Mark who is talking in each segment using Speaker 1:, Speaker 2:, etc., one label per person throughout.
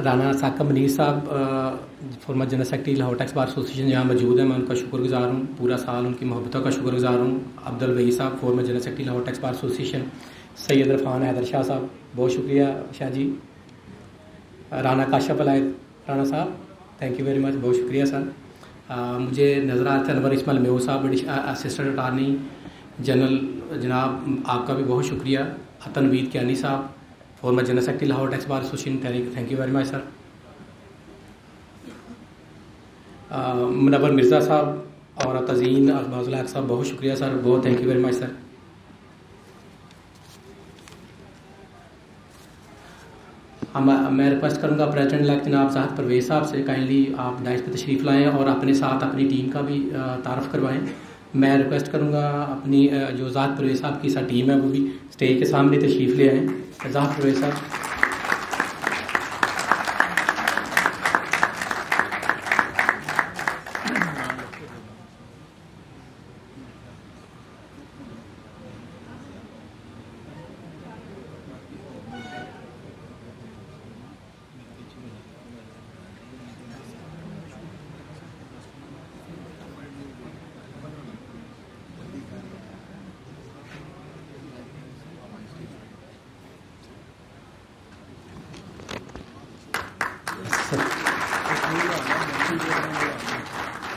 Speaker 1: राना साका मनीर साहब former general secretary Lahore tax bar association यहाँ मौजूद है, मैं उनका शुक्रगुजार हूँ, पूरा साल उनकी मोहब्बतों का शुक्रगुजार हूँ। अब्दुल वही साहब former general secretary Lahore tax bar association, Syed Irfan Haider Shah साहब, बहुत शुक्रिया शाह जी। राना काशफ अलायद राना साहब, थैंक यू वेरी मच, बहुत शुक्रिया सर। मुझे नज़र आ रहे थे अनवर इस्माइल मेहू साहब, असिस्टेंट अटारनी जनरल, जनाब आपका भी बहुत शुक्रिया। तनवीर कियानी साहब former general secretary Lahore tax bar association, thank you very much sir. Munawar Mirza साहब और तज़ीन अब्बास साहब, बहुत शुक्रिया सर, बहुत thank you very much sir. मैं रिक्वेस्ट करूंगा प्रेसिडेंट इलेक्ट जनाब ज़ाहिद परवेज़ साहब से, काइंडली आप डाइस पर तशरीफ़ लाएँ और अपने साथ अपनी टीम का भी तारफ़ करवाएं। मैं रिक्वेस्ट करूंगा अपनी जो ज़ाहिद परवेज़ साहब की टीम है वो भी स्टेज के सामने तशरीफ़ ले आएँ। ज़ाहिद परवेज़ साहब।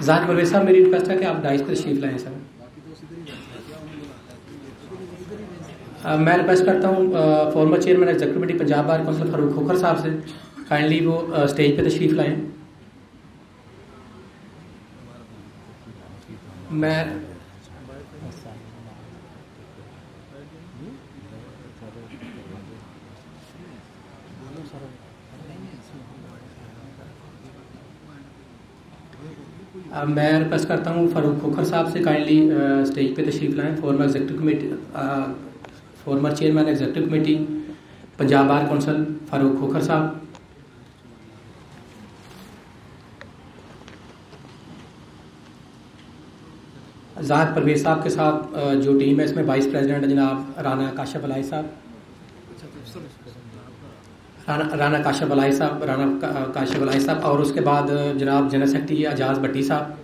Speaker 1: ज़ाहिद परवेज़ साहब, मेरी रिक्वेस्ट है कि आप डाइस पर तशरीफ़ लाएँ सर। मैं रिक्वेस्ट करता हूँ former chairman executive committee Punjab bar council Farooq Khokhar साहब से, काइंडली वो स्टेज पे तशरीफ़ लाएँ। मैं रिक्वेस्ट करता हूँ फारूक खोखर साहब से, काइंडली स्टेज पे तशरीफ़ लाएँ। Farmer executive committee, former chairman executive committee Punjab bar council Farooq Khokhar साहब। ज़ाहिद परवेज़ साहब के साथ जो टीम है इसमें वाइस प्रेसिडेंट जनाब राना काशफ अलाई साहब, राना काशफ अलाई साहब, और उसके बाद जनाब जनरल सेक्रेटरी एजाज भट्टी साहब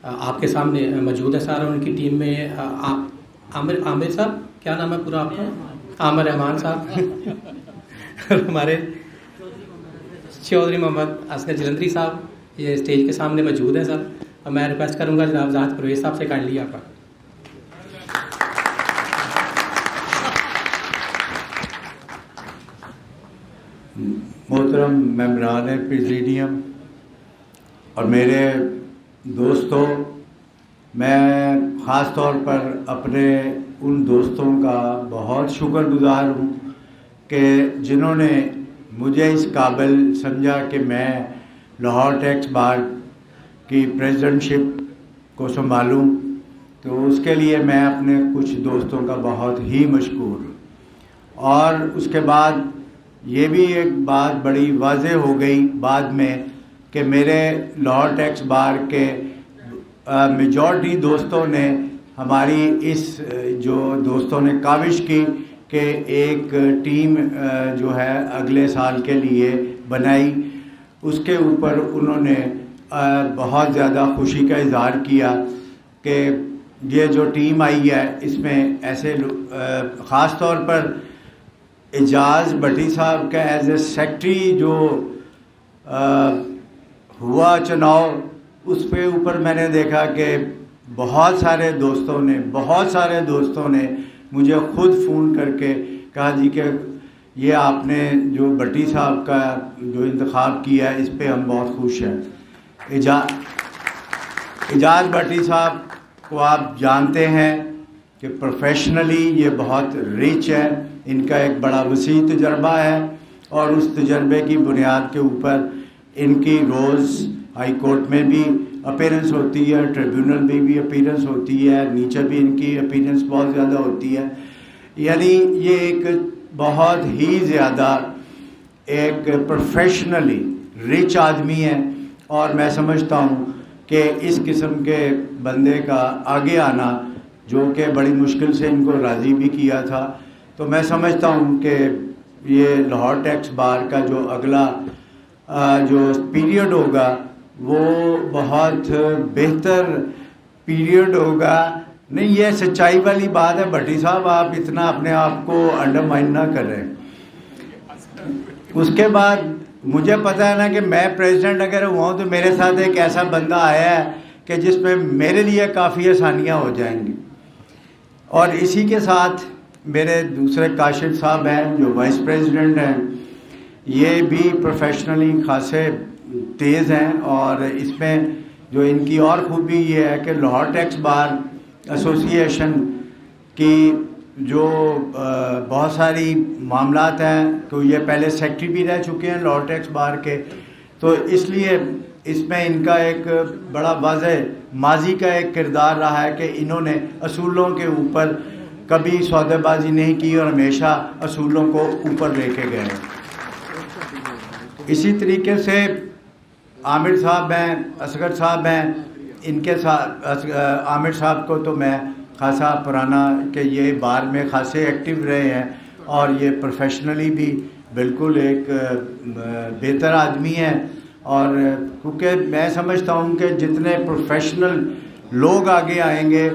Speaker 1: आपके सामने मौजूद है सर। उनकी टीम में आमिर साहब, क्या नाम है पूरा आपका? आमिर रहमान साहब हमारे चौधरी मोहम्मद असगर जलंधरी साहब ये स्टेज के सामने मौजूद है सर। मैं रिक्वेस्ट करूंगा जनाब ज़ाहिद परवेज़ साहब से, काइंडली आपका।
Speaker 2: मोहतरम मेंबरान प्रेसिडियम और मेरे दोस्तों, मैं ख़ास तौर पर अपने उन दोस्तों का बहुत शुक्रगुजार हूँ कि जिन्होंने मुझे इस काबिल समझा कि मैं लाहौर टैक्स बार की प्रेसिडेंटशिप को संभालूं, तो उसके लिए मैं अपने कुछ दोस्तों का बहुत ही मशकूर हूँ। और उसके बाद ये भी एक बात बड़ी वाज़ेह हो गई बाद में कि मेरे लाहौर टैक्स बार के मेजॉरिटी दोस्तों ने हमारी इस जो दोस्तों ने काविश की कि एक टीम जो है अगले साल के लिए बनाई, उसके ऊपर उन्होंने बहुत ज़्यादा खुशी का इजहार किया कि ये जो टीम आई है इसमें ऐसे ख़ास तौर पर एजाज भट्टी साहब का एज ए सेक्रेटरी जो हुआ चुनाव, उस पे ऊपर मैंने देखा कि बहुत सारे दोस्तों ने मुझे खुद फ़ोन करके कहा जी कि ये आपने जो भट्टी साहब का जो इंतखाब किया है इस पे हम बहुत खुश हैं। एजाज भट्टी साहब को आप जानते हैं कि प्रोफेशनली ये बहुत रिच है, इनका एक बड़ा वसी तजर्बा है और उस तजर्बे की बुनियाद के ऊपर इनकी रोज़ हाई कोर्ट में भी अपीयरेंस होती है, ट्रिब्यूनल में भी अपीयरेंस होती है, नीचे भी इनकी अपीयरेंस बहुत ज़्यादा होती है। यानी ये एक बहुत ही ज़्यादा एक प्रोफेशनली रिच आदमी है और मैं समझता हूँ कि इस किस्म के बंदे का आगे आना, जो कि बड़ी मुश्किल से इनको राज़ी भी किया था, तो मैं समझता हूँ कि ये लाहौर टैक्स बार का जो अगला जो पीरियड होगा वो बहुत बेहतर पीरियड होगा। नहीं, ये सच्चाई वाली बात है। भट्टी साहब, आप इतना अपने आप को अंडरमाइन ना करें। उसके बाद मुझे पता है ना कि मैं प्रेसिडेंट अगर हुआ हूँ तो मेरे साथ एक ऐसा बंदा आया है कि जिसमें मेरे लिए काफ़ी आसानियाँ हो जाएंगी। और इसी के साथ मेरे दूसरे काशिफ साहब हैं जो वाइस प्रेसिडेंट हैं, ये भी प्रोफेशनली खासे तेज़ हैं। और इसमें जो इनकी और खूबी ये है कि लाहौर टैक्स बार एसोसिएशन की जो बहुत सारी मामलात हैं, तो ये पहले सेक्रेटरी भी रह चुके हैं लाहौर टैक्स बार के, तो इसलिए इसमें इनका एक बड़ा वाज़ेह माजी का एक किरदार रहा है कि इन्होंने असूलों के ऊपर कभी सौदेबाजी नहीं की और हमेशा असूलों को ऊपर लेके गए। इसी तरीके से आमिर साहब हैं, असगर साहब हैं, इनके साथ आमिर साहब को तो मैं खासा पुराना कि ये बार में खासे एक्टिव रहे हैं और ये प्रोफेशनली भी बिल्कुल एक बेहतर आदमी हैं। और क्योंकि मैं समझता हूँ कि जितने प्रोफेशनल लोग आगे आएंगे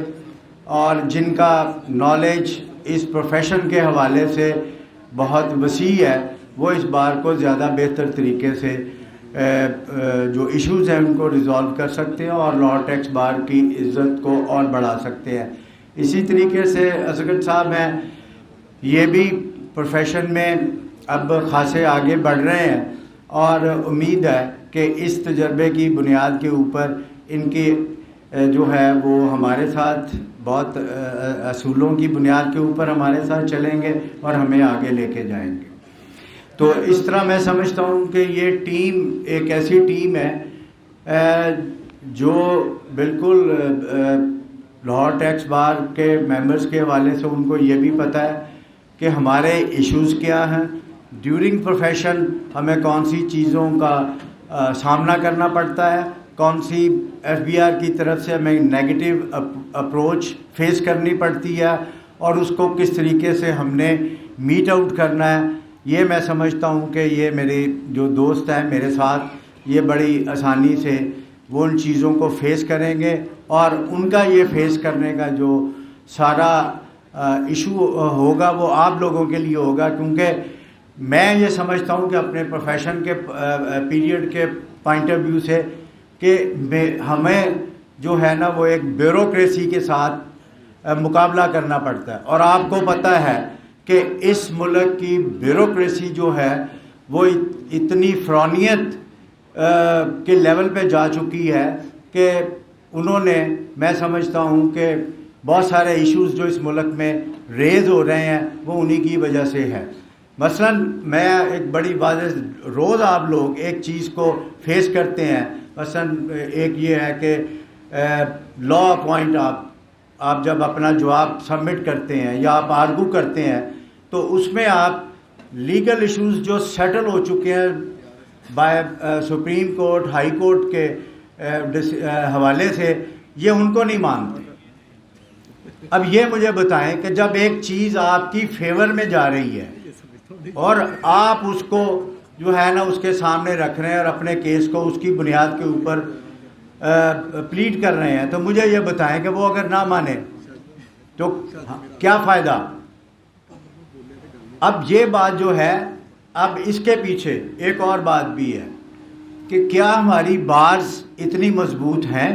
Speaker 2: और जिनका नॉलेज इस प्रोफेशन के हवाले से बहुत वसी है, वो इस बार को ज़्यादा बेहतर तरीके से जो इश्यूज़ हैं उनको रिज़ॉल्व कर सकते हैं और लाहौर टैक्स बार की इज़्ज़त को और बढ़ा सकते हैं। इसी तरीके से असगद साहब हैं, ये भी प्रोफेशन में अब खासे आगे बढ़ रहे हैं और उम्मीद है कि इस तजर्बे की बुनियाद के ऊपर इनकी जो है वो हमारे साथ बहुत असूलों की बुनियाद के ऊपर हमारे साथ चलेंगे और हमें आगे लेके जाएंगे। तो इस तरह मैं समझता हूँ कि ये टीम एक ऐसी टीम है जो बिल्कुल लाहौर टैक्स बार के मेंबर्स के हवाले से उनको ये भी पता है कि हमारे इश्यूज़ क्या हैं, ड्यूरिंग प्रोफेशन हमें कौन सी चीज़ों का सामना करना पड़ता है, कौन सी एफबीआर की तरफ से हमें नेगेटिव अप्रोच फेस करनी पड़ती है और उसको किस तरीके से हमने मीट आउट करना है। ये मैं समझता हूँ कि ये मेरे जो दोस्त हैं मेरे साथ, ये बड़ी आसानी से वो उन चीज़ों को फेस करेंगे और उनका ये फेस करने का जो सारा इशू होगा वो आप लोगों के लिए होगा। क्योंकि मैं ये समझता हूँ कि अपने प्रोफेशन के पीरियड के पॉइंट ऑफ व्यू से कि हमें जो है ना वो एक ब्यूरोक्रेसी के साथ मुकाबला करना पड़ता है। और आपको पता है कि इस मुल्क की ब्यूरोक्रेसी जो है वो इतनी फ़रौनियत के लेवल पे जा चुकी है कि उन्होंने, मैं समझता हूँ कि बहुत सारे इश्यूज़ जो इस मुल्क में रेज़ हो रहे हैं वो उन्हीं की वजह से है। मसलन मैं एक बड़ी वाज़ेह, रोज़ आप लोग एक चीज़ को फेस करते हैं। मसलन एक ये है कि लॉ पॉइंट आप जब अपना जवाब सबमिट करते हैं या आप आर्गू करते हैं तो उसमें आप लीगल इश्यूज़ जो सेटल हो चुके हैं by supreme court, high court के हवाले से, ये उनको नहीं मानते। अब ये मुझे बताएं कि जब एक चीज़ आपकी फेवर में जा रही है और आप उसको जो है ना उसके सामने रख रहे हैं और अपने केस को उसकी बुनियाद के ऊपर प्लीड कर रहे हैं, तो मुझे ये बताएं कि वो अगर ना माने तो क्या फ़ायदा। अब ये बात जो है, अब इसके पीछे एक और बात भी है कि क्या हमारी बार्स इतनी मजबूत हैं।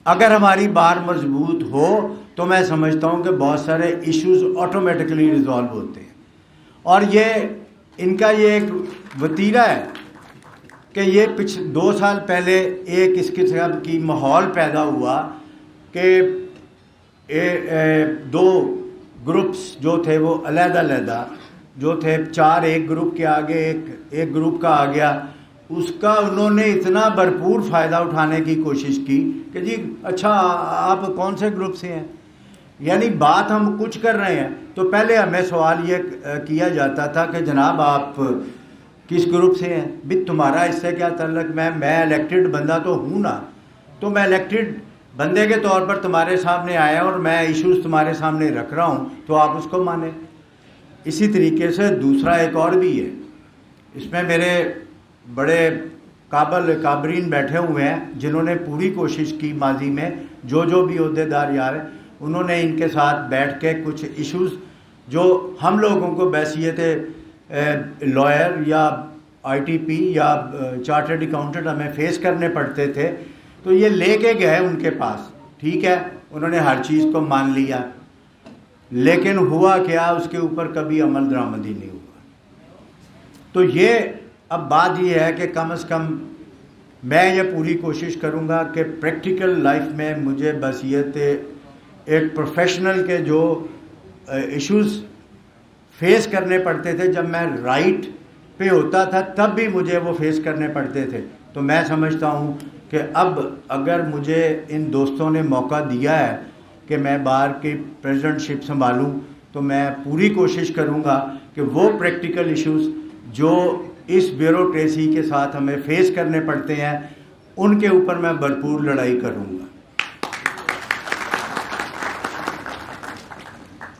Speaker 2: अगर हमारी बार मजबूत हो तो मैं समझता हूँ कि बहुत सारे इश्यूज ऑटोमेटिकली रिजॉल्व होते हैं। और ये इनका ये एक वतीरा है कि ये 2 साल पहले एक इस किस्म की माहौल पैदा हुआ कि 2 ग्रुप्स जो थे वो अलग-अलग जो थे, 4 एक ग्रुप के आगे एक ग्रुप का आ गया, उसका उन्होंने इतना भरपूर फ़ायदा उठाने की कोशिश की कि जी अच्छा आप कौन से ग्रुप से हैं। यानी बात हम कुछ कर रहे हैं तो पहले हमें सवाल ये किया जाता था कि जनाब आप किस ग्रुप से हैं, भी तुम्हारा इससे क्या ताल्लुक। मैं इलेक्टेड बंदा तो हूँ ना, तो मैं इलेक्टेड बंदे के तौर पर तुम्हारे सामने आया और मैं इश्यूज़ तुम्हारे सामने रख रहा हूँ तो आप उसको माने। इसी तरीके से दूसरा एक और भी है, इसमें मेरे बड़े काबरीन बैठे हुए हैं जिन्होंने पूरी कोशिश की माजी में, जो भी ओहदेदार यार हैं उन्होंने इनके साथ बैठ के कुछ इश्यूज़ जो हम लोगों को बैसियत लॉयर या आईटीपी या चार्टर्ड अकाउंटेंट हमें फेस करने पड़ते थे, तो ये लेके गए उनके पास। ठीक है, उन्होंने हर चीज़ को मान लिया, लेकिन हुआ क्या, उसके ऊपर कभी अमल दरामदी नहीं हुआ। तो ये अब बात ये है कि कम से कम मैं ये पूरी कोशिश करूँगा कि प्रैक्टिकल लाइफ में मुझे बस ये एक प्रोफेशनल के जो इश्यूज़ फेस करने पड़ते थे, जब मैं राइट पे होता था तब भी मुझे वो फेस करने पड़ते थे। तो मैं समझता हूँ कि अब अगर मुझे इन दोस्तों ने मौका दिया है कि मैं बार की प्रेसिडेंटशिप संभालूँ, तो मैं पूरी कोशिश करूँगा कि वो प्रैक्टिकल इश्यूज़ जो इस ब्यूरोक्रेसी के साथ हमें फेस करने पड़ते हैं उनके ऊपर मैं भरपूर लड़ाई करूँगा।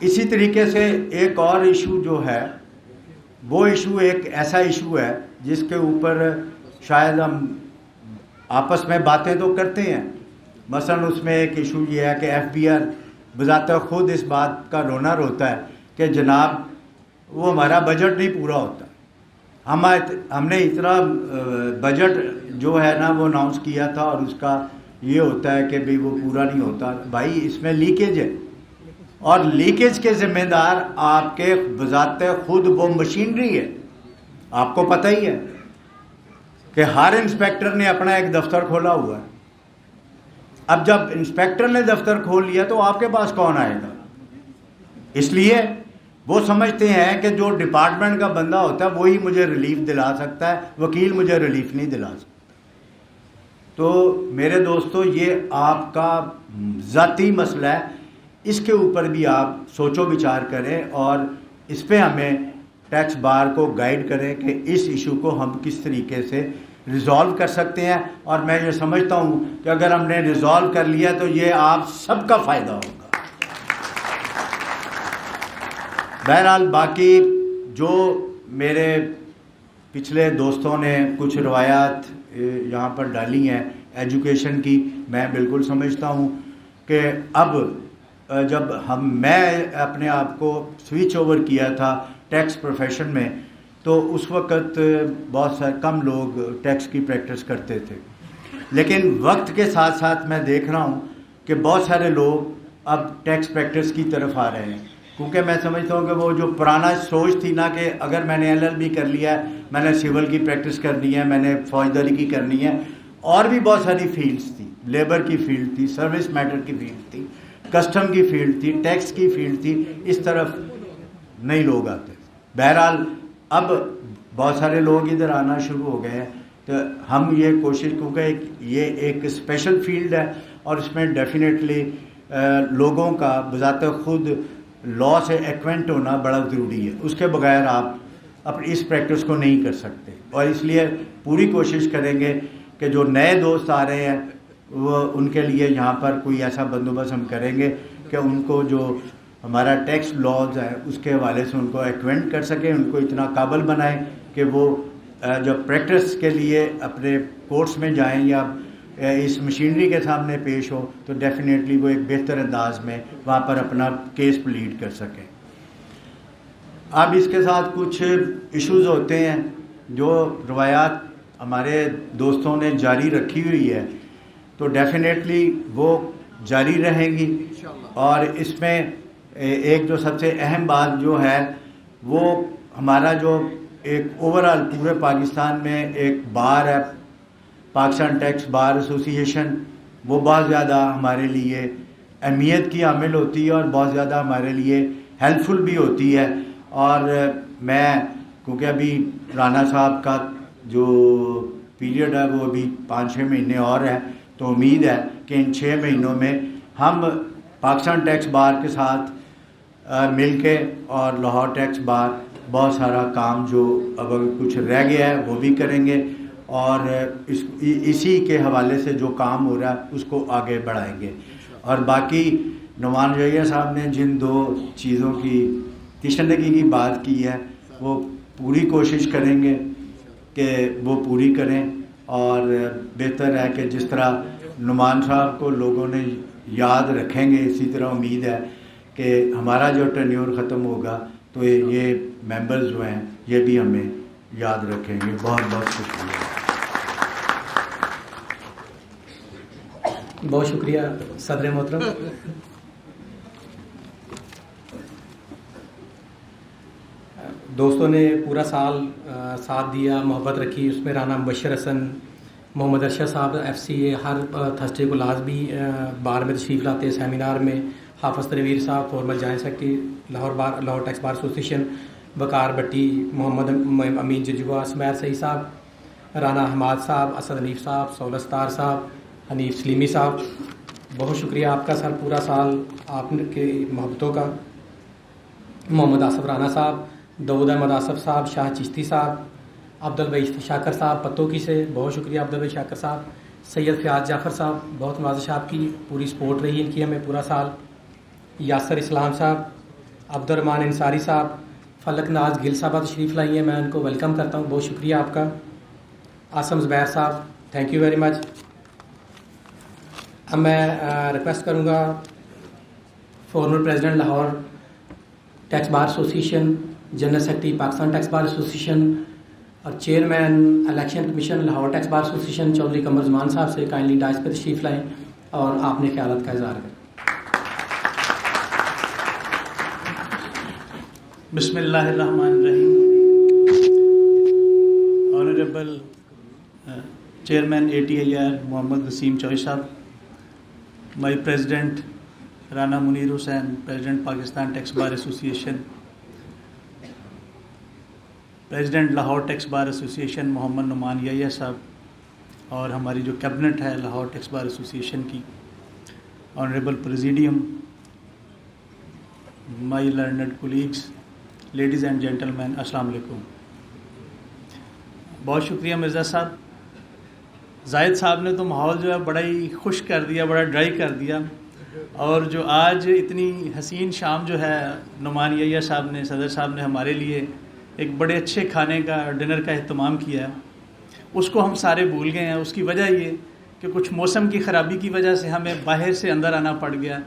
Speaker 2: इसी तरीके से एक और इशू जो है, वो इशू एक ऐसा इशू है जिसके ऊपर शायद हम आपस में बातें तो करते हैं। मसलन उसमें एक इशू ये है कि एफबीआर बजाते खुद इस बात का रोना रोता है कि जनाब वो हमारा बजट नहीं पूरा होता। हमने इतना बजट जो है ना वो अनाउंस किया था और उसका ये होता है कि भाई वो पूरा नहीं होता। भाई इसमें लीकेज है, और लीकेज के जिम्मेदार आपके बजाते खुद वो मशीनरी है। आपको पता ही है कि हर इंस्पेक्टर ने अपना एक दफ्तर खोला हुआ है। अब जब इंस्पेक्टर ने दफ्तर खोल लिया तो आपके पास कौन आएगा? इसलिए वो समझते हैं कि जो डिपार्टमेंट का बंदा होता है वही मुझे रिलीफ दिला सकता है, वकील मुझे रिलीफ नहीं दिला सकता। तो मेरे दोस्तों, ये आपका ज़ाती मसला है, इसके ऊपर भी आप सोचो विचार करें और इस पे हमें टैक्स बार को गाइड करें कि इस इशू को हम किस तरीके से रिजॉल्व कर सकते हैं। और मैं ये समझता हूँ कि अगर हमने रिजॉल्व कर लिया तो ये आप सबका फ़ायदा होगा। बहरहाल बाकी जो मेरे पिछले दोस्तों ने कुछ रवायात यहाँ पर डाली हैं एजुकेशन की, मैं बिल्कुल समझता हूँ कि अब जब मैं अपने आप को स्विच ओवर किया था टैक्स प्रोफेशन में, तो उस वक़्त बहुत सारे कम लोग टैक्स की प्रैक्टिस करते थे। लेकिन वक्त के साथ साथ मैं देख रहा हूँ कि बहुत सारे लोग अब टैक्स प्रैक्टिस की तरफ आ रहे हैं, क्योंकि मैं समझता हूँ कि वो जो पुराना सोच थी ना कि अगर मैंने LLB कर लिया है, मैंने सिविल की प्रैक्टिस करनी है, मैंने फौजदारी की करनी है, और भी बहुत सारी फील्ड्स थी, लेबर की फील्ड थी, सर्विस मैटर की फील्ड थी, कस्टम की फील्ड थी, टैक्स की फील्ड थी, इस तरफ नहीं लोग आते। बहरहाल अब बहुत सारे लोग इधर आना शुरू हो गए हैं, तो हम ये कोशिश, क्योंकि ये एक स्पेशल फील्ड है और इसमें डेफिनेटली लोगों का बजाते खुद लॉ से एक्वेंट होना बड़ा ज़रूरी है। उसके बगैर आप अपनी इस प्रैक्टिस को नहीं कर सकते। और इसलिए पूरी कोशिश करेंगे कि जो नए दोस्त आ रहे हैं वो उनके लिए यहाँ पर कोई ऐसा बंदोबस्त हम करेंगे कि उनको जो हमारा टैक्स लॉज है उसके हवाले से उनको एक्वेंट कर सकें, उनको इतना काबिल बनाएं कि वो जब प्रैक्टिस के लिए अपने कोर्ट्स में जाएं या इस मशीनरी के सामने पेश हो तो डेफिनेटली वो एक बेहतर अंदाज में वहाँ पर अपना केस प्लीड कर सकें। अब इसके साथ कुछ इश्यूज़ होते हैं जो रवायात हमारे दोस्तों ने जारी रखी हुई है, तो डेफिनेटली वो जारी रहेंगी। और इसमें एक जो सबसे अहम बात जो है वो हमारा जो एक ओवरऑल पूरे पाकिस्तान में एक बार है, पाकिस्तान टैक्स बार एसोसिएशन, वो बहुत ज़्यादा हमारे लिए अहमियत की हामिल होती है और बहुत ज़्यादा हमारे लिए हेल्पफुल भी होती है। और मैं क्योंकि अभी राना साहब का जो पीरियड है वो अभी 5-6 महीने और है, तो उम्मीद है कि इन 6 महीनों में हम पाकिस्तान टैक्स बार के साथ मिलके और लाहौर टैक्स बार बहुत सारा काम जो अब कुछ रह गया है वो भी करेंगे और इसी के हवाले से जो काम हो रहा है उसको आगे बढ़ाएंगे। और बाकी नुमान रैया साहब ने जिन 2 चीज़ों की तिश्तगी की बात की है, वो पूरी कोशिश करेंगे कि वो पूरी करें। और बेहतर है कि जिस तरह नुमान साहब को लोगों ने याद रखेंगे, इसी तरह उम्मीद है कि हमारा जो टेन्योर ख़त्म होगा तो ये मेंबर्स जो हैं ये भी हमें याद रखेंगे। बहुत बहुत शुक्रिया।
Speaker 1: बहुत शुक्रिया सदर मोहतरम। दोस्तों ने पूरा साल साथ दिया, मोहब्बत रखी, उसमें राना मुबशर हसन, मोहम्मद अरशद साहब FCA हर थर्सडे को लाजमी बार में तशरीफ़ लाते हैं सेमिनार में, Hafiz Tanveer Sahab former joint secretary Lahore tax bar association, Waqar Bhatti, Mohammad Amin जजुआ, सुमैर सही साहब, राना हमाद साहब, असद हनीफ साहब, सौलस्तार साहब, हनीफ सलीमी साहब, बहुत शुक्रिया आपका सर पूरा साल आपके मोहब्बतों का। मोहम्मद आसफ राना साहब, दाऊद अहमद आसफ साहब, शाह चिश्ती साहब, अब्दुल वहीद शाकर साहब पत्तोकी से, बहुत शुक्रिया अब्दुल वहीद शाकर साहब, सैयद फ़याज़ जाफ़र साहब, बहुत नवाज़िश आपकी, पूरी सपोर्ट रही इनकी हमें पूरा साल, यासर इस्लाम साहब, अब्दुर्रहमान अंसारी साहब, फलक नाज गिल साहब तशरीफ़ लाई हैं, मैं उनको वेलकम करता हूँ, बहुत शुक्रिया आपका। आसम ज़ुबैर साहब, थैंक यू वेरी मच। अब मैं रिक्वेस्ट करूँगा former president Lahore tax bar association, general secretary Pakistan tax bar association और chairman election commission Lahore tax bar association Chaudhry Qamar Zaman Sahab से काइंडली डाइस पर तशरीफ़ लाएँ और आपने ख्यालात का इज़हार करें।
Speaker 3: बिस्मिल्लाहिर्रहमानिर्रहीम। Honourable chairman ATIR Mohammad Waseem Chaui Sahab, my president Rana Munir Hussain, president Pakistan tax bar association, president Lahore tax bar association Mohammad Noman Yahya Sahab, और हमारी जो कैबिनेट है लाहौर टैक्स बार एसोसिएशन की, honourable presidium, my learned colleagues, ladies and gentleman, अस्सलाम वालेकुम। बहुत शुक्रिया मिर्ज़ा साहब। जाहिद साहब ने तो माहौल जो है बड़ा ही खुश कर दिया, बड़ा ड्राई कर दिया, और जो आज इतनी हसीन शाम जो है नुमान यहिया साहब ने, सदर साहब ने हमारे लिए एक बड़े अच्छे खाने का डिनर का अहतमाम किया है, उसको हम सारे भूल गए हैं। उसकी वजह ये कि कुछ मौसम की ख़राबी की वजह से हमें बाहर से अंदर आना पड़ गया।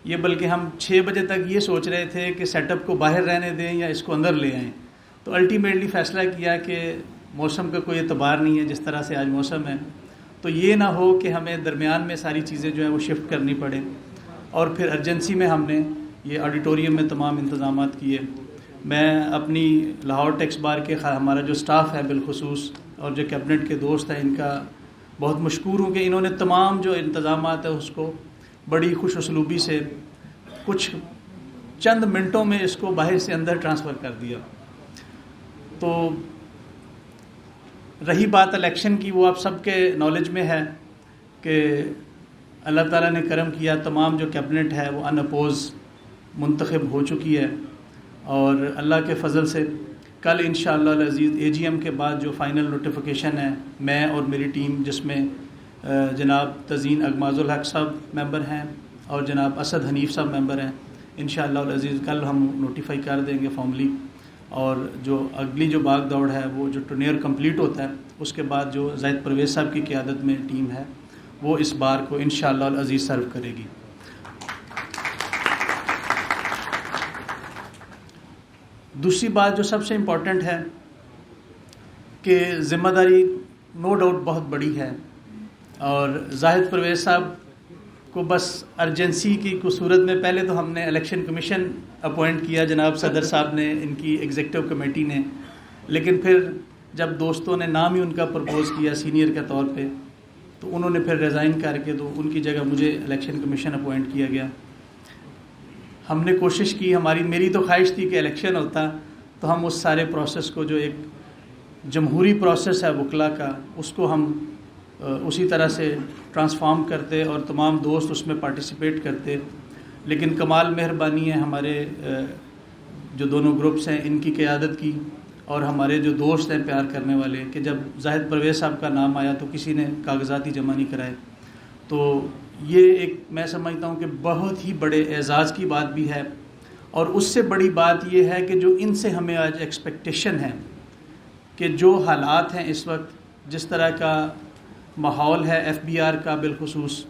Speaker 3: ये बल्कि हम 6 बजे तक ये सोच रहे थे कि सेटअप को बाहर रहने दें या इसको अंदर ले आएँ, तो अल्टीमेटली फ़ैसला किया कि मौसम का कोई एतबार नहीं है, जिस तरह से आज मौसम है, तो ये ना हो कि हमें दरमियान में सारी चीज़ें जो है वो शिफ्ट करनी पड़े। और फिर अर्जेंसी में हमने ये ऑडिटोरियम में तमाम इंतज़ाम किए। मैं अपनी लाहौर टैक्स बार के हमारा जो स्टाफ़ है बिलखुसूस और जो कैबिनेट के दोस्त हैं, इनका बहुत मशकूर हूँ कि इन्होंने तमाम जो इंतज़ाम है उसको बड़ी खुश उसलूबी से कुछ चंद मिनटों में इसको बाहर से अंदर ट्रांसफ़र कर दिया। तो रही बात इलेक्शन की, वो आप सबके नॉलेज में है कि अल्लाह ताला ने करम किया, तमाम जो कैबिनेट है वो अनअपोज मुंतखब हो चुकी है, और अल्लाह के फ़ज़ल से कल इंशाअल्लाह अज़ीज़ AGM के बाद जो फ़ाइनल नोटिफिकेशन है, मैं और मेरी टीम जिसमें जनाब तज़ीन अगमाजुल हक साहब मेंबर हैं और जनाब असद हनीफ साहब मेंबर हैं, इंशाअल्लाह अज़ीज़ कल हम नोटिफाई कर देंगे फॉर्मली। और जो अगली जो भाग दौड़ है, वो जो टूर्नियर कंप्लीट होता है उसके बाद जो ज़ाहिद परवेज़ साहब की क़ियादत में टीम है वो इस बार को इंशाअल्लाह अज़ीज़ सर्व करेगी। दूसरी बात जो सबसे इम्पॉर्टेंट है कि ज़िम्मेदारी नो डाउट बहुत बड़ी है, और ज़ाहिद परवेज़ साहब को बस अर्जेंसी की सूरत में पहले तो हमने इलेक्शन कमीशन अपॉइंट किया, जनाब सदर साहब ने, इनकी एग्जीक्यूटिव कमेटी ने, लेकिन फिर जब दोस्तों ने नाम ही उनका प्रपोज़ किया सीनियर के तौर पे, तो उन्होंने फिर रिज़ाइन करके तो उनकी जगह मुझे इलेक्शन कमीशन अपॉइंट किया गया। हमने कोशिश की, मेरी तो ख्वाहिश थी कि इलेक्शन होता तो हम उस सारे प्रोसेस को, जो एक जमहूरी प्रोसेस है वकला का, उसको हम उसी तरह से ट्रांसफॉर्म करते और तमाम दोस्त उसमें पार्टिसिपेट करते। लेकिन कमाल मेहरबानी है हमारे जो दोनों ग्रुप्स हैं इनकी क़यादत की, और हमारे जो दोस्त हैं प्यार करने वाले, कि जब ज़ाहिद परवेज़ साहब का नाम आया तो किसी ने कागज़ात ही जमा नहीं कराए। तो ये एक मैं समझता हूँ कि बहुत ही बड़े एज़ाज़ की बात भी है, और उससे बड़ी बात यह है कि जो इनसे हमें आज एक्सपेक्टेशन है कि जो हालात हैं इस वक्त, जिस तरह का माहौल है FBR का बिलखुसूस,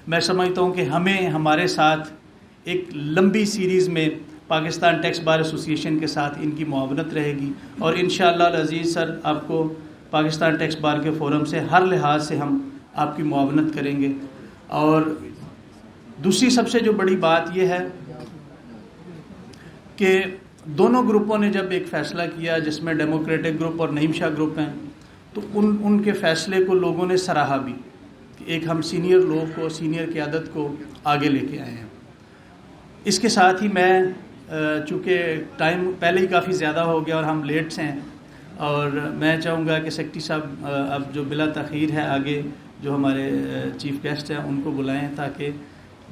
Speaker 3: मैं समझता हूँ कि हमें हमारे साथ एक लंबी सीरीज़ में पाकिस्तान टैक्स बार एसोसिएशन के साथ इनकी मुआवनत रहेगी और इंशाअल्लाह अज़ीज़ सर आपको पाकिस्तान टैक्स बार के फ़ोरम से हर लिहाज से हम आपकी मुआवनत करेंगे। और दूसरी सबसे जो बड़ी बात यह है कि दोनों ग्रुपों ने जब एक फ़ैसला किया जिसमें डेमोक्रेटिक ग्रुप और नईम शाह ग्रुप हैं, तो उनके फ़ैसले को लोगों ने सराहा भी कि एक हम सीनियर लोग को, सीनियर क़यादत को आगे लेके आए हैं। इसके साथ ही मैं चूँकि टाइम पहले ही काफ़ी ज़्यादा हो गया और हम लेट से हैं, और मैं चाहूँगा कि सेक्रेटरी साहब अब जो बिला तख़ीर है आगे जो हमारे चीफ़ गेस्ट हैं उनको बुलाएं ताकि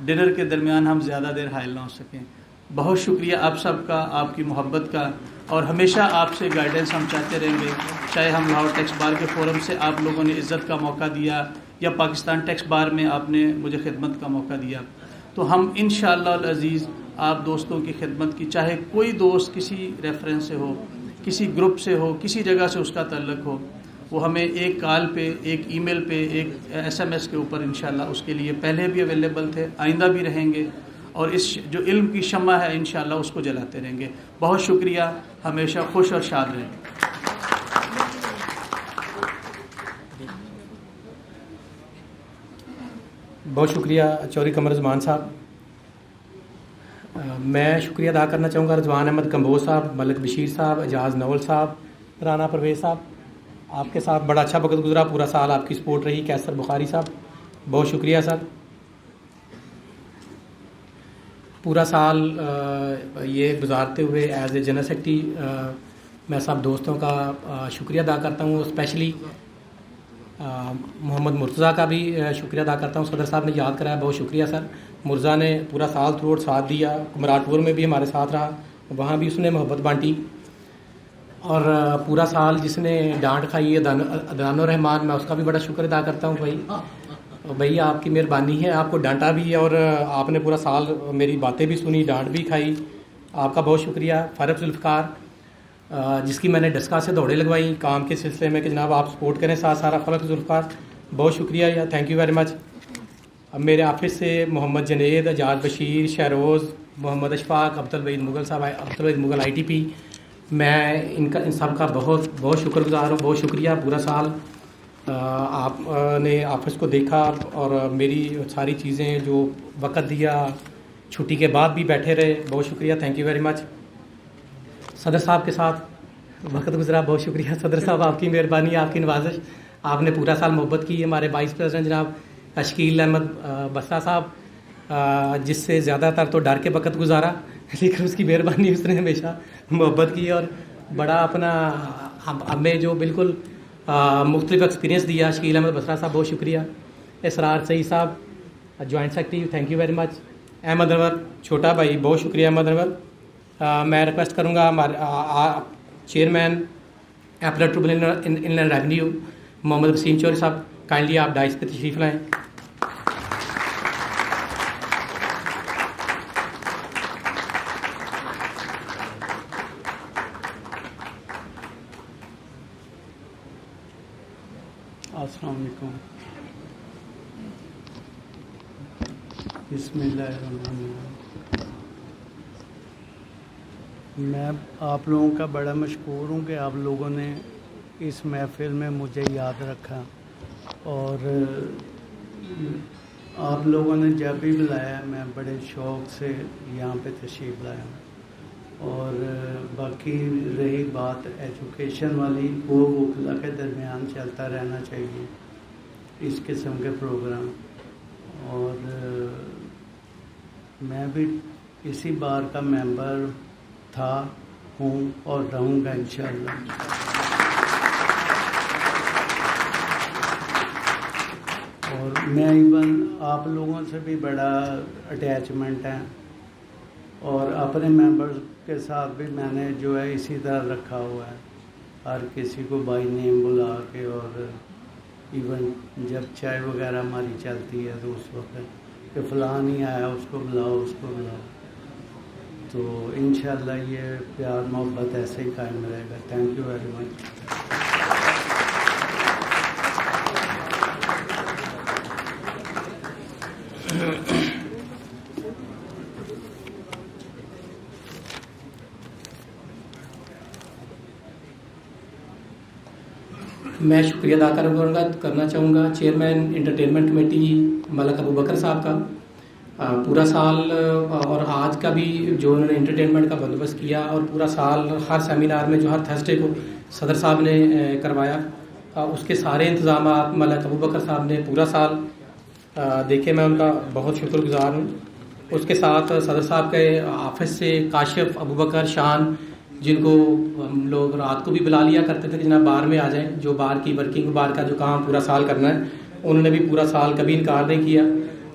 Speaker 3: डिनर के दरमियान हम ज़्यादा देर हायल ना हो सकें। बहुत शुक्रिया आप सबका, आपकी मोहब्बत का, और हमेशा आपसे गाइडेंस हम चाहते रहेंगे, चाहे हम लाहौर टैक्स बार के फ़ोरम से आप लोगों ने इज़्ज़त का मौका दिया या पाकिस्तान टैक्स बार में आपने मुझे खिदमत का मौका दिया, तो हम इंशाअल्लाह अज़ीज़ आप दोस्तों की खिदमत की, चाहे कोई दोस्त किसी रेफरेंस से हो, किसी ग्रुप से हो, किसी जगह से उसका तल्लुक़ हो, वो हमें एक कॉल पे, एक ईमेल पे, एक SMS के ऊपर इंशाअल्लाह उसके लिए पहले भी अवेलेबल थे, आइंदा भी रहेंगे, और इस जो इल्म की शम्मा है इंशाअल्लाह उसको जलाते रहेंगे। बहुत शुक्रिया, हमेशा खुश और शाद रहें।
Speaker 1: बहुत शुक्रिया चौधरी कमर रज़वान साहब। मैं शुक्रिया अदा करना चाहूँगा रज़वान अहमद कंबोज साहब, मलिक बशीर साहब, एजाज़ नवल साहब, राना परवेज़ साहब, आपके साथ बड़ा अच्छा वक्त गुजरा, पूरा साल आपकी सपोर्ट रही। कैसर बुखारी साहब, बहुत शुक्रिया सर। पूरा साल ये गुजारते हुए एज ए जनरल सेक्रेटरी मैं सब दोस्तों का शुक्रिया अदा करता हूँ। स्पेशली मोहम्मद मुर्तज़ा का भी शुक्रिया अदा करता हूँ। सदर साहब ने याद कराया, बहुत शुक्रिया सर। मुर्तज़ा ने पूरा साल थ्रू साथ दिया, मराठपुर में भी हमारे साथ रहा, वहाँ भी उसने मोहब्बत बांटी, और पूरा साल जिसने डांट खाई है अदनानुर रहमान, मैं उसका भी बड़ा शुक्र अदा करता हूँ। भाई आपकी मेहरबानी है, आपको डांटा भी है और आपने पूरा साल मेरी बातें भी सुनी, डांट भी खाई, आपका बहुत शुक्रिया। फ़ारूक जुल्फ़िकार जिसकी मैंने डस्का से दौड़े लगवाई काम के सिलसिले में कि जनाब आप सपोर्ट करें साथ सारा, फ़ारूक जुल्फ़िकार बहुत शुक्रिया या थैंक यू वेरी मच। अब मेरे ऑफिस से मोहम्मद जनेद, एजाज बशीर, शहरोज़, मोहम्मद अशफाक, अब्दुल वहीद मुगल साहब, अब्दुल वहीद मुगल ITP, मैं इन सब का बहुत बहुत शुक्रगुजार हूँ। बहुत शुक्रिया। पूरा साल आपने ऑफिस को देखा और मेरी सारी चीज़ें जो वक्त दिया, छुट्टी के बाद भी बैठे रहे, बहुत शुक्रिया, थैंक यू वेरी मच। सदर साहब के साथ वक्त गुजरा, बहुत शुक्रिया सदर साहब, आपकी मेहरबानी, आपकी नवाजिश, आपने पूरा साल मोहब्बत की। हमारे वाइस प्रेसिडेंट जनाब शकील अहमद बस्ता साहब जिससे ज़्यादातर तो डर के वक्त गुजारा, लेकिन उसकी मेहरबानी उसने हमेशा मोहब्बत की और बड़ा अपना हमें जो बिल्कुल मुख्तलिफ एक्सपीरियंस दिया। शकील अहमद बस्ता साहब बहुत शुक्रिया। इसरार सईद साहब joint secretary, thank you very much. Ahmed Anwar छोटा भाई, बहुत शुक्रिया अहमद अनवर। मैं रिक्वेस्ट करूँगा हमारे chairman appellate tribunal inland revenue Mohammad Waseem Chaudhry साहब, काइंडली आप डाइस पे तशरीफ़ लाएँ।
Speaker 4: अस्सलाम वालेकुम। बिस्मिल्लाहिर्रहमानिर्रहीम। मैं आप लोगों का बड़ा मशकूर हूँ कि आप लोगों ने इस महफिल में मुझे याद रखा और आप लोगों ने जब भी बुलाया मैं बड़े शौक़ से यहाँ पे तशरीफ़ लाया। और बाकी रही बात एजुकेशन वाली, वो खुला के दरमियान चलता रहना चाहिए इस किस्म के प्रोग्राम। और मैं भी इसी बार का मेंबर था, हूँ और रहूँगा इंशाअल्लाह। और मैं इवन आप लोगों से भी बड़ा अटैचमेंट है और अपने मेंबर्स के साथ भी मैंने जो है इसी तरह रखा हुआ है, हर किसी को बाय नेम बुला के। और इवन जब चाय वगैरह हमारी चलती है तो उस वक्त कि फ़लाँ नहीं आया, उसको बुलाओ, उसको बुलाओ। तो इंशाल्लाह ये प्यार मोहब्बत ऐसे ही कायम रहेगा। Thank you very much.
Speaker 1: मैं शुक्रिया अदा करना चाहूँगा chairman entertainment committee Malik Abu Bakar Sahab का। पूरा साल और आज का भी जो उन्होंने इंटरटेनमेंट का बंदोबस्त किया, और पूरा साल हर सेमिनार में जो हर थर्सडे को सदर साहब ने करवाया, उसके सारे इंतजाम मलक अबू बकर साहब ने पूरा साल देखे। मैं उनका बहुत शुक्रगुजार हूँ। उसके साथ सदर साहब के ऑफिस से काशिफ, अबू बकर, शान, जिनको हम लोग रात को भी बुला लिया करते थे कि जनाब बार में आ जाएं, जो बार की वर्किंग बार का जो काम पूरा साल करना है, उन्होंने भी पूरा साल कभी इनकार नहीं किया।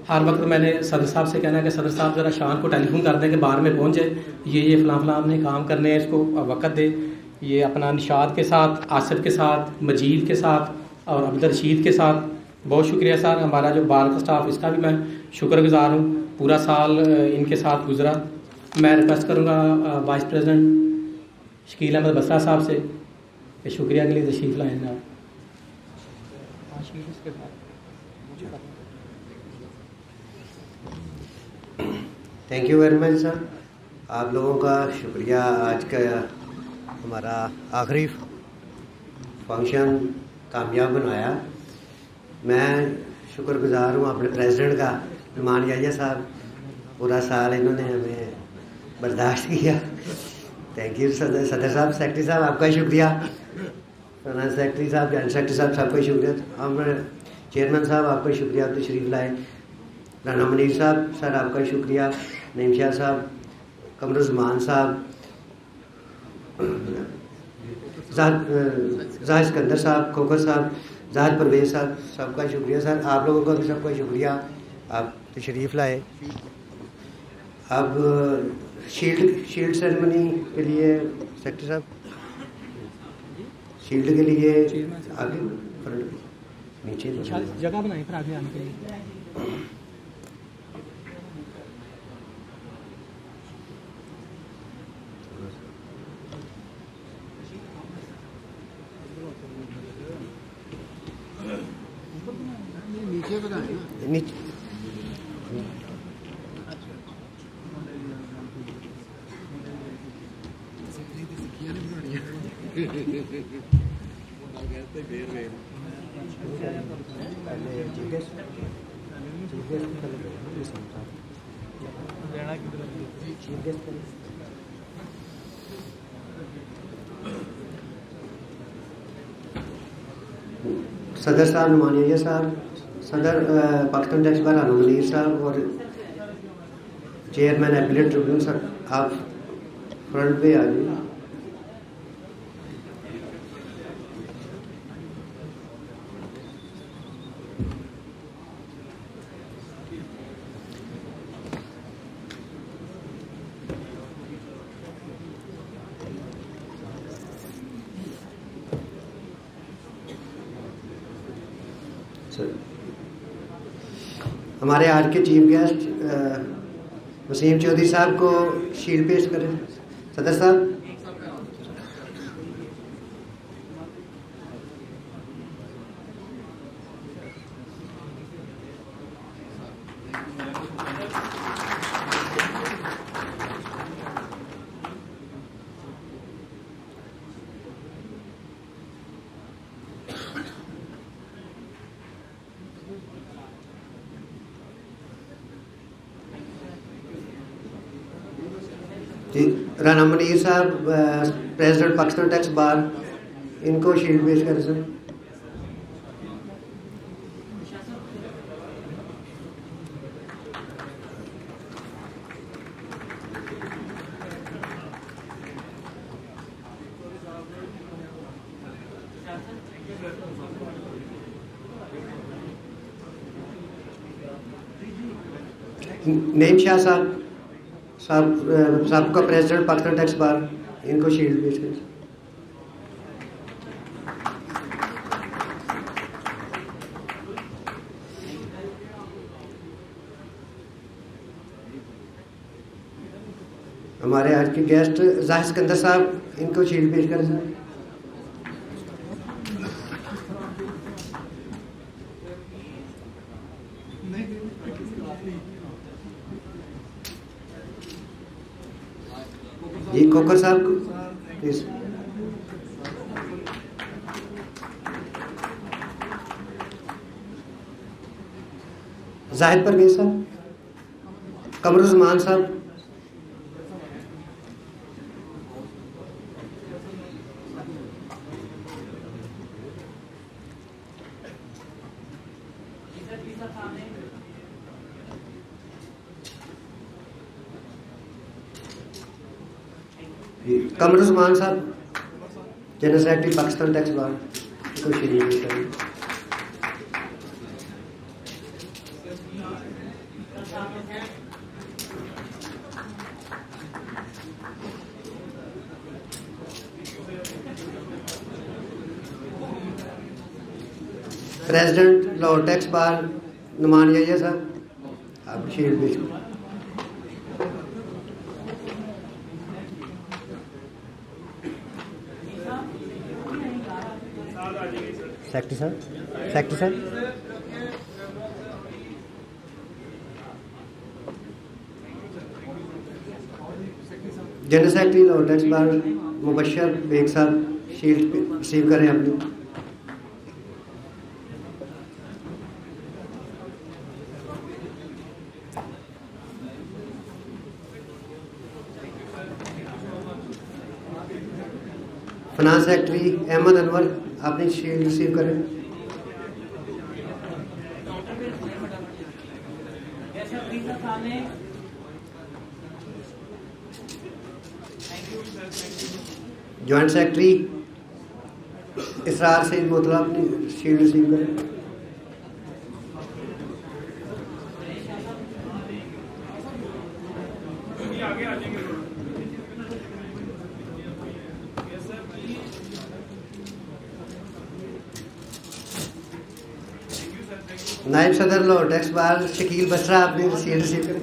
Speaker 1: हर वक्त मैंने सदर साहब से कहना कि सदर साहब ज़रा शान को टेलीफोन कर दें कि बार में पहुंच जाए, ये फ़लाँ फ़लाँ हमने काम करने हैं, इसको वक्त दे। ये अपना निशाद के साथ, आसिफ के साथ, मजीद के साथ और अब्दुल रशीद के साथ बहुत शुक्रिया सर। हमारा जो बार का स्टाफ, इसका भी मैं शुक्रगुजार हूँ। पूरा साल इनके साथ गुजरा। मैं रिक्वेस्ट करूँगा वाइस प्रेसिडेंट शकील अहमद बसरा साहब से कि शुक्रिया के लिए तशरीफ़ लाएँ जनाब।
Speaker 5: Thank you very much sir. आप लोगों का शुक्रिया। आज का हमारा आखिरी फंक्शन कामयाब बनाया। मैं शुक्रगुजार हूँ अपने प्रेसिडेंट का, नुमान याहिया साहब। पूरा साल इन्होंने हमें बर्दाश्त किया। थैंक यू सदर साहब, सेक्रेटरी साहब आपका शुक्रिया, फाइनेंस सेक्रेटरी साहब, जॉइंट सेक्रेटरी साहब सबका शुक्रिया। हमारे चेयरमैन साहब आपका शुक्रिया, आप तशरीफ लाए। राना मुनीर साहब सर आपका शुक्रिया, नईम शाह साहब, कमरुज़्ज़मान साहब, जाहिद सिकंदर साहब, खोखर साहब, जाहिद परवेज साहब, सबका शुक्रिया सर। आप लोगों का भी सबका शुक्रिया, आप तशरीफ़ लाए। अब शील्ड सेरेमनी के लिए सेक्रेटरी साहब, शील्ड के लिए आगे नीचे
Speaker 1: जगह बनाई फिर आगे आने के लिए।
Speaker 5: नीचे सदर साहब नुमानिया साहब, सदर पाकिस्तान टैक्स बार राना मुनीर साहब और चेयरमैन एपीलेट ट्रिब्यूनल सर, आप फ्रंट पे आ जाइए। हमारे आज के चीफ गेस्ट वसीम चौधरी साहब को शील्ड पेश करें। सदर साहब। राना मुनीर साहब प्रेसिडेंट पाकिस्तान टैक्स बार, इनको शील्ड पेश करें सर। नईम शाह साहब सबका प्रेसिडेंट पाकिस्तान टैक्स बार, इनको शील्ड पेश करें। हमारे आज के गेस्ट जाहिर सिकंदर साहब, इनको शील्ड पेश करें सर। जी कोकर साहब प्लीज। जाहिद परवेज साहब, कमरुज़्ज़मान साहब, कमरुज़्ज़मान साहब, general secretary Pakistan tax bar, को शील्ड करें। President Lahore tax bar Noman Yahya साहब, आप शील्ड पेश करें। सेक्रेटरी साहब, सेक्रेटरी साहब, general secretary Lahore tax bar Mubashar Baig साहब, शील्ड रिसीव करें अपनी। फाइनेंस सेक्रेटरी अहमद अनवर, अपनी शील्ड रिसीव करें। जॉइंट सेक्रेटरी इसरार सईद मोतला, अपनी शील्ड रिसीव करें। नायब सदर लाहौर टैक्स बार शकील बसरा, अपनी शील्ड रिसीव करें।